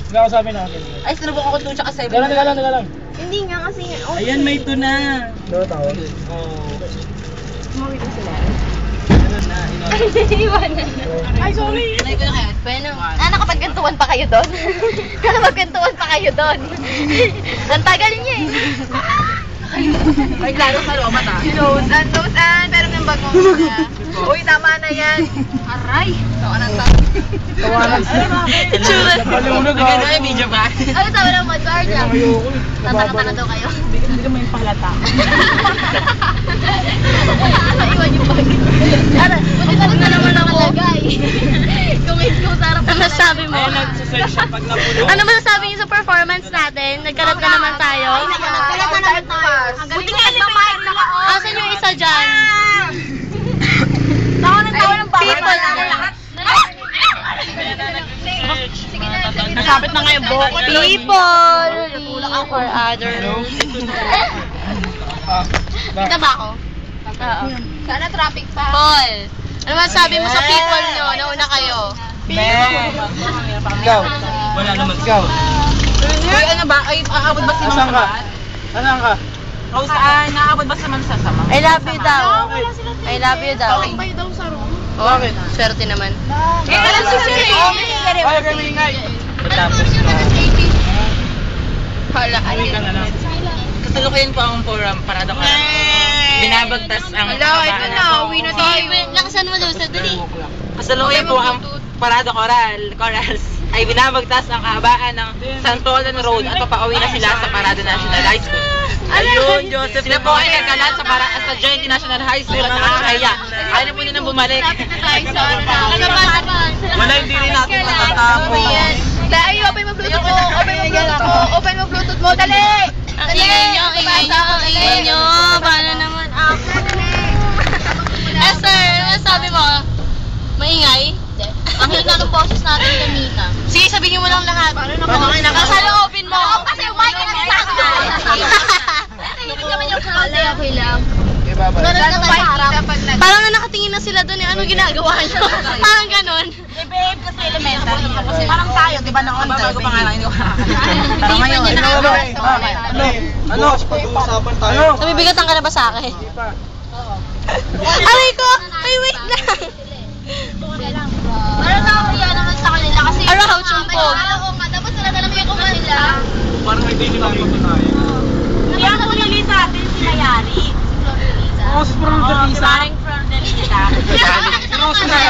Wala ko sabi natin. Ay, sinubok ako doon siya kasi. Galang. Hindi nga kasi. Ayan, may tuna. Dito tawag. Mawit na sila. Ay, sorry. Nanay ko na kayo. Bueno. Nakapagkantuan pa kayo doon? Nakapagkantuan pa kayo doon? Ang tagal niya eh. Ay, klaro sa loob mata. Toast-an. Pero may bagong na. Uy, tama na yan. Aray. Tawanan pa. Tawanan. Itsura. Paliwanag ha. Maganda yung video ba? Ano tawa ng Mazarda? Tataka-taka daw kayo. Hindi ka may palata. Iwan yung bag. Buti na naman ako. Kung sarap na Masasabi mo? Ayan, nagsasearch siya pag napuno. Ano masasabi niyo sa performance natin? Nagkalat na naman tayo. Nagkalat na naman tayo. Buti nga nagmamahal na ako. Asan yung isa dyan? Tawa ng People. Sige na. Nasabit na nga yung buhok ko. People for others. Kita ba ako? Oo. Sana traffic pa. Paul, ano masasabi mo sa people nyo? Nauna kayo. Ikaw. Wala naman. Ikaw. Ay, ano ba? Ay, aabot ba si Asan ka? Asan ka? O saan? Naabot ba sa mansasama? I love you daw. I love you daw. Bakit daw sa room? Oh, swerte naman. Alam si Sir. Ay, kami ingay. Hala, Kasalukuyan po ang forum parada ko. Binabagtas ang Ito na. Uwi na tayo. Lakasan mo daw, dali. Kasalukuyan po ang parada corals ay binabagtas ang kahabaan ng Santolan Road at papauwi na sila sa Parada National High School. Ayun, Joseph. Sila po ay nagkalat sa Joint National High School at nakakaya. Ayaw po nilang bumalik. Wala, hindi rin natin matatapos. Dahil open mo Bluetooth mo. Open mo Bluetooth mo. Dali. Ang ingay nyo, ang ingay nyo. Paano naman? Esther, ano sabi mo? Maingay? Ang hina ng boses natin kanina. Sige, sabihin mo lang lahat. Kasaloobin mo. Kasi yung mic na nagkakasal. Hindi naman yung kasi okay lang. Parang na nakatingin na sila doon eh. Ano ginagawa nyo? Parang ganon. I-behave kasi elementary. Parang tayo, di ba noon? Bago pangalan nyo. Pero ngayon, Ano? Pag-uusapan tayo. nabibigatan ka na ba sa akin? Aray ko! Ay, wait lang! Parang nakakaya naman sa kanila kasi Araw, chumpog. Oo nga, dapat sila na naman yung kanila. Parang may daily lang ito tayo. Kaya ako nili sa atin si Mayari. Oh, si From the Pisa. From the Lisa.